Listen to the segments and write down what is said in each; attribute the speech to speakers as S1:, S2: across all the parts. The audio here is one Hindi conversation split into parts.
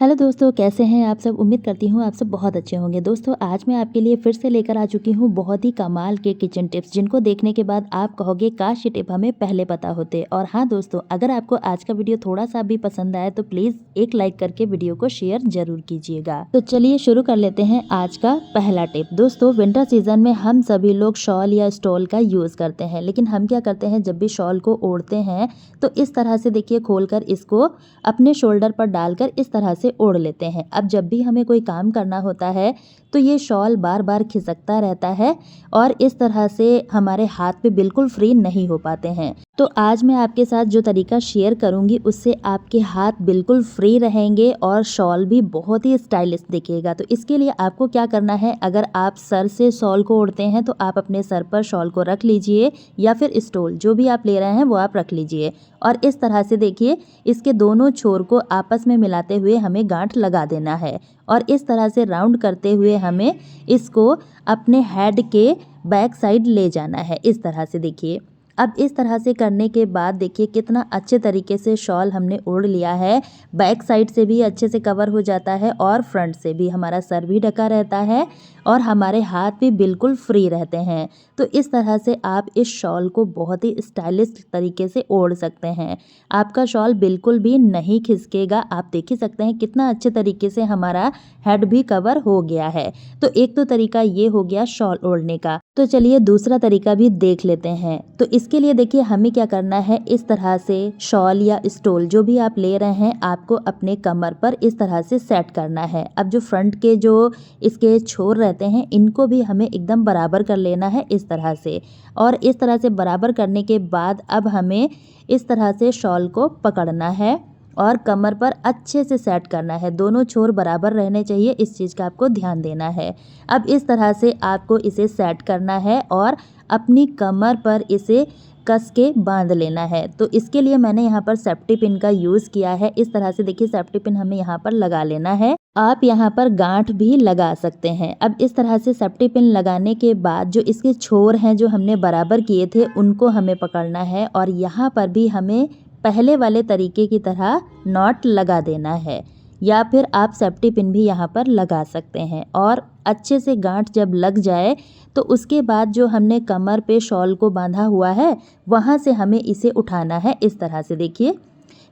S1: हेलो दोस्तों, कैसे हैं आप सब। उम्मीद करती हूँ आप सब बहुत अच्छे होंगे। दोस्तों, आज मैं आपके लिए फिर से लेकर आ चुकी हूँ बहुत ही कमाल के किचन टिप्स, जिनको देखने के बाद आप कहोगे काश ये टिप हमें पहले पता होते। और हाँ दोस्तों, अगर आपको आज का वीडियो थोड़ा सा भी पसंद आए तो प्लीज़ एक लाइक करके वीडियो को शेयर जरूर कीजिएगा। तो चलिए शुरू कर लेते हैं आज का पहला टिप। दोस्तों, विंटर सीजन में हम सभी लोग शॉल या स्टॉल का यूज़ करते हैं, लेकिन हम क्या करते हैं, जब भी शॉल को ओढ़ते हैं तो इस तरह से देखिए खोलकर इसको अपने शोल्डर पर डालकर इस तरह से ओढ़ लेते हैं। अब जब भी हमें कोई काम करना होता है तो ये शॉल बार बार खिसकता रहता है और इस तरह से हमारे हाथ पे बिल्कुल फ्री नहीं हो पाते हैं। तो आज मैं आपके साथ जो तरीका शेयर करूंगी उससे आपके हाथ बिल्कुल फ्री रहेंगे और शॉल भी बहुत ही स्टाइलिश दिखेगा। तो इसके लिए आपको क्या करना है, अगर आप सर से शॉल को ओढ़ते हैं तो आप अपने सर पर शॉल को रख लीजिए, या फिर स्टोल जो भी आप ले रहे हैं वो आप रख लीजिए। और इस तरह से देखिए इसके दोनों छोर को आपस में मिलाते हुए हमें गांठ लगा देना है और इस तरह से राउंड करते हुए हमें इसको अपने हेड के बैक साइड ले जाना है। इस तरह से देखिए, अब इस तरह से करने के बाद देखिए कितना अच्छे तरीके से शॉल हमने ओढ़ लिया है। बैक साइड से भी अच्छे से कवर हो जाता है और फ्रंट से भी हमारा सर भी ढका रहता है और हमारे हाथ भी बिल्कुल फ्री रहते हैं। तो इस तरह से आप इस शॉल को बहुत ही स्टाइलिश तरीके से ओढ़ सकते हैं। आपका शॉल बिल्कुल भी नहीं खिसकेगा। आप देख ही सकते हैं कितना अच्छे तरीके से हमारा हेड भी कवर हो गया है। तो एक तो तरीका ये हो गया शॉल ओढ़ने का। तो चलिए दूसरा तरीका भी देख लेते हैं। तो इसके लिए देखिए हमें क्या करना है, इस तरह से शॉल या स्टोल जो भी आप ले रहे हैं आपको अपने कमर पर इस तरह से सेट करना है। अब जो फ्रंट के जो इसके छोर रहते हैं इनको भी हमें एकदम बराबर कर लेना है इस तरह से। और इस तरह से बराबर करने के बाद अब हमें इस तरह से शॉल को पकड़ना है और कमर पर अच्छे से सेट करना है। दोनों छोर बराबर रहने चाहिए, इस चीज़ का आपको ध्यान देना है। अब इस तरह से आपको इसे सेट करना है और अपनी कमर पर इसे कस के बांध लेना है। तो इसके लिए मैंने यहाँ पर सेफ्टी पिन का यूज़ किया है। इस तरह से देखिए सेफ्टी पिन हमें यहाँ पर लगा लेना है। आप यहाँ पर गांठ भी लगा सकते हैं। अब इस तरह से सेफ्टी पिन लगाने के बाद जो इसके छोर हैं जो हमने बराबर किए थे उनको हमें पकड़ना है और यहाँ पर भी हमें पहले वाले तरीके की तरह नॉट लगा देना है, या फिर आप सेफ्टी पिन भी यहाँ पर लगा सकते हैं। और अच्छे से गांठ जब लग जाए तो उसके बाद जो हमने कमर पे शॉल को बांधा हुआ है वहाँ से हमें इसे उठाना है। इस तरह से देखिए,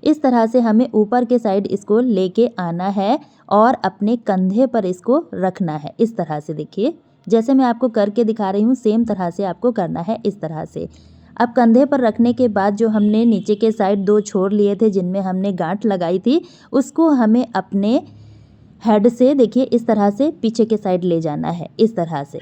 S1: इस तरह से हमें ऊपर के साइड इसको लेके आना है और अपने कंधे पर इसको रखना है। इस तरह से देखिए, जैसे मैं आपको करके दिखा रही हूँ सेम तरह से आपको करना है इस तरह से। अब कंधे पर रखने के बाद जो हमने नीचे के साइड दो छोर लिए थे जिनमें हमने गांठ लगाई थी उसको हमें अपने हेड से देखिए इस तरह से पीछे के साइड ले जाना है इस तरह से।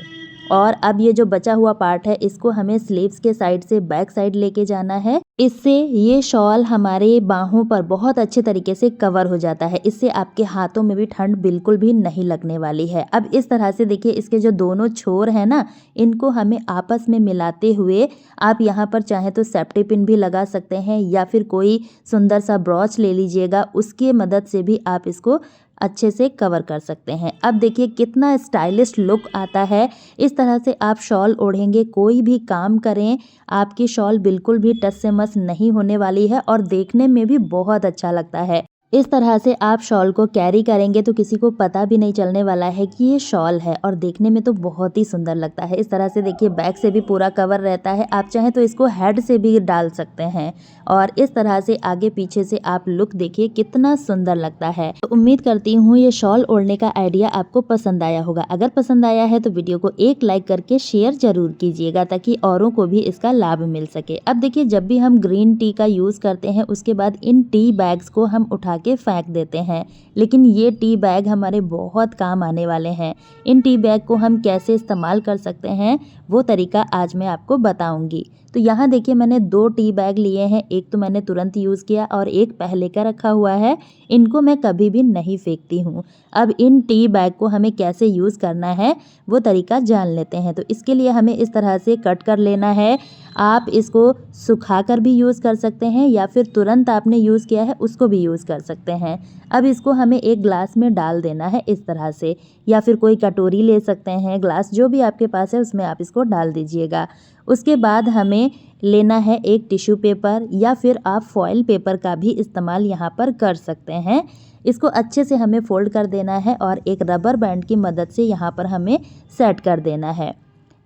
S1: और अब ये जो बचा हुआ पार्ट है इसको हमें स्लीव्स के साइड से बैक साइड लेके जाना है। इससे ये शॉल हमारे बाहों पर बहुत अच्छे तरीके से कवर हो जाता है। इससे आपके हाथों में भी ठंड बिल्कुल भी नहीं लगने वाली है। अब इस तरह से देखिए इसके जो दोनों छोर हैं ना इनको हमें आपस में मिलाते हुए आप यहाँ पर चाहे तो सेफ्टी पिन भी लगा सकते हैं या फिर कोई सुंदर सा ब्रॉच ले लीजिएगा, उसकी मदद से भी आप इसको अच्छे से कवर कर सकते हैं। अब देखिए कितना स्टाइलिश लुक आता है। इस तरह से आप शॉल ओढ़ेंगे, कोई भी काम करें, आपकी शॉल बिल्कुल भी टस से मस नहीं होने वाली है और देखने में भी बहुत अच्छा लगता है। इस तरह से आप शॉल को कैरी करेंगे तो किसी को पता भी नहीं चलने वाला है कि ये शॉल है और देखने में तो बहुत ही सुंदर लगता है। इस तरह से देखिए बैक से भी पूरा कवर रहता है। आप चाहें तो इसको हेड से भी डाल सकते हैं और इस तरह से आगे पीछे से आप लुक देखिए कितना सुंदर लगता है। तो उम्मीद करती हूँ ये शॉल ओढ़ने का आइडिया आपको पसंद आया होगा। अगर पसंद आया है तो वीडियो को एक लाइक करके शेयर जरूर कीजिएगा ताकि औरों को भी इसका लाभ मिल सके। अब देखिए जब भी हम ग्रीन टी का यूज़ करते हैं उसके बाद इन टी बैग्स को हम उठा के फेंक देते हैं, लेकिन ये टी बैग हमारे बहुत काम आने वाले हैं। इन टी बैग को हम कैसे इस्तेमाल कर सकते हैं वो तरीका आज मैं आपको बताऊंगी। तो यहाँ देखिए मैंने दो टी बैग लिए हैं, एक तो मैंने तुरंत यूज़ किया और एक पहले का रखा हुआ है। इनको मैं कभी भी नहीं फेंकती हूँ। अब इन टी बैग को हमें कैसे यूज़ करना है वो तरीका जान लेते हैं। तो इसके लिए हमें इस तरह से कट कर लेना है। आप इसको सुखा कर भी यूज़ कर सकते हैं या फिर तुरंत आपने यूज़ किया है उसको भी यूज़ कर सकते हैं। अब इसको हमें एक ग्लास में डाल देना है इस तरह से, या फिर कोई कटोरी ले सकते हैं, ग्लास जो भी आपके पास है उसमें आप इसको डाल दीजिएगा। उसके बाद हमें लेना है एक टिश्यू पेपर या फिर आप फॉइल पेपर का भी इस्तेमाल यहाँ पर कर सकते हैं। इसको अच्छे से हमें फोल्ड कर देना है और एक रबर बैंड की मदद से यहाँ पर हमें सेट कर देना है।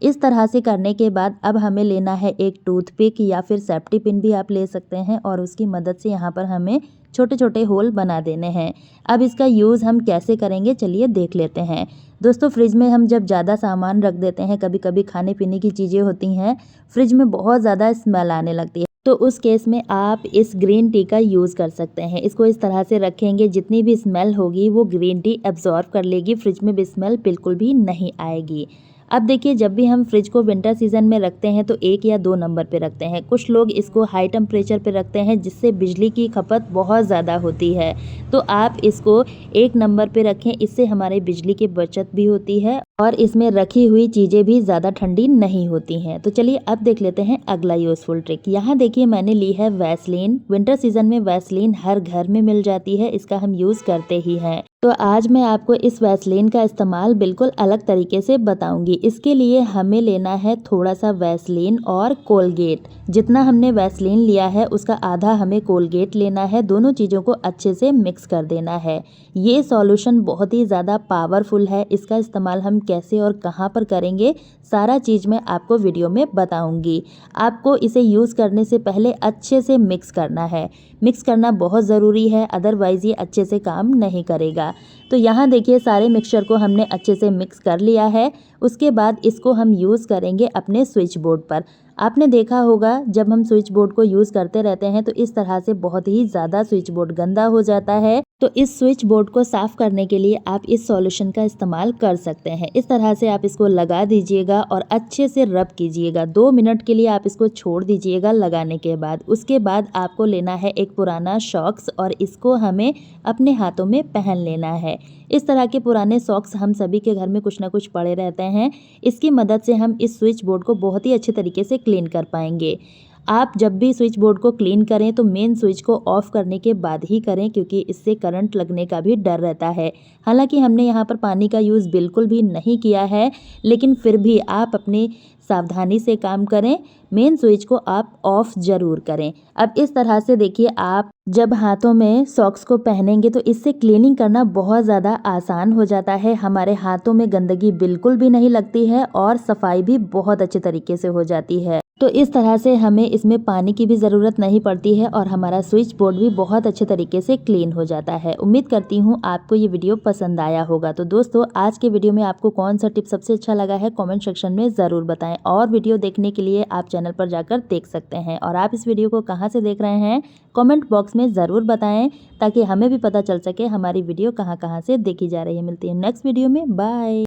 S1: इस तरह से करने के बाद अब हमें लेना है एक टूथपिक या फिर सेफ्टी पिन भी आप ले सकते हैं और उसकी मदद से यहाँ पर हमें छोटे छोटे होल बना देने हैं। अब इसका यूज़ हम कैसे करेंगे चलिए देख लेते हैं। दोस्तों फ्रिज में हम जब ज़्यादा सामान रख देते हैं, कभी कभी खाने पीने की चीज़ें होती हैं, फ्रिज में बहुत ज़्यादा स्मेल आने लगती है, तो उस केस में आप इस ग्रीन टी का यूज़ कर सकते हैं। इसको इस तरह से रखेंगे, जितनी भी स्मेल होगी वो ग्रीन टी एब्जॉर्ब कर लेगी, फ्रिज में भी स्मेल बिल्कुल भी नहीं आएगी। अब देखिए, जब भी हम फ्रिज को विंटर सीजन में रखते हैं तो 1 या 2 नंबर पे रखते हैं। कुछ लोग इसको हाई टेम्परेचर पे रखते हैं जिससे बिजली की खपत बहुत ज़्यादा होती है, तो आप इसको 1 नंबर पे रखें, इससे हमारे बिजली की बचत भी होती है और इसमें रखी हुई चीज़ें भी ज़्यादा ठंडी नहीं होती हैं। तो चलिए अब देख लेते हैं अगला यूज़फुल ट्रिक। यहाँ देखिए मैंने ली है वैसलीन। विंटर सीजन में वैसलीन हर घर में मिल जाती है, इसका हम यूज़ करते ही हैं। तो आज मैं आपको इस वैसलीन का इस्तेमाल बिल्कुल अलग तरीके से बताऊंगी। इसके लिए हमें लेना है थोड़ा सा वैसलीन और कोलगेट। जितना हमने वैसलीन लिया है उसका आधा हमें कोलगेट लेना है। दोनों चीज़ों को अच्छे से मिक्स कर देना है। ये सॉल्यूशन बहुत ही ज़्यादा पावरफुल है। इसका इस्तेमाल हम कैसे और कहाँ पर करेंगे सारा चीज़ मैं आपको वीडियो में बताऊंगी। आपको इसे यूज़ करने से पहले अच्छे से मिक्स करना है। मिक्स करना बहुत ज़रूरी है, अदरवाइज़ ये अच्छे से काम नहीं करेगा। तो यहाँ देखिए सारे मिक्सचर को हमने अच्छे से मिक्स कर लिया है। उसके बाद इसको हम यूज़ करेंगे अपने स्विच बोर्ड पर। आपने देखा होगा जब हम स्विच बोर्ड को यूज़ करते रहते हैं तो इस तरह से बहुत ही ज़्यादा स्विच बोर्ड गंदा हो जाता है। तो इस स्विच बोर्ड को साफ़ करने के लिए आप इस सॉल्यूशन का इस्तेमाल कर सकते हैं। इस तरह से आप इसको लगा दीजिएगा और अच्छे से रब कीजिएगा। 2 मिनट के लिए आप इसको छोड़ दीजिएगा लगाने के बाद। उसके बाद आपको लेना है एक पुराना सॉक्स और इसको हमें अपने हाथों में पहन लेना है। इस तरह के पुराने सॉक्स हम सभी के घर में कुछ ना कुछ पड़े रहते हैं। इसकी मदद से हम इस स्विच बोर्ड को बहुत ही अच्छे तरीके से क्लीन कर पाएंगे। आप जब भी स्विच बोर्ड को क्लीन करें तो मेन स्विच को ऑफ करने के बाद ही करें, क्योंकि इससे करंट लगने का भी डर रहता है। हालांकि हमने यहाँ पर पानी का यूज़ बिल्कुल भी नहीं किया है, लेकिन फिर भी आप अपनी सावधानी से काम करें। मेन स्विच को आप ऑफ ज़रूर करें। अब इस तरह से देखिए, आप जब हाथों में सॉक्स को पहनेंगे तो इससे क्लीनिंग करना बहुत ज़्यादा आसान हो जाता है। हमारे हाथों में गंदगी बिल्कुल भी नहीं लगती है और सफाई भी बहुत अच्छे तरीके से हो जाती है। तो इस तरह से हमें इसमें पानी की भी ज़रूरत नहीं पड़ती है और हमारा स्विच बोर्ड भी बहुत अच्छे तरीके से क्लीन हो जाता है। उम्मीद करती हूँ आपको ये वीडियो पसंद आया होगा। तो दोस्तों आज के वीडियो में आपको कौन सा टिप सबसे अच्छा लगा है कमेंट सेक्शन में ज़रूर बताएं। और वीडियो देखने के लिए आप चैनल पर जाकर देख सकते हैं। और आप इस वीडियो को कहाँ से देख रहे हैं कमेंट बॉक्स में ज़रूर बताएं, ताकि हमें भी पता चल सके हमारी वीडियो कहाँ कहाँ से देखी जा रही है। मिलती है नेक्स्ट वीडियो में, बाय।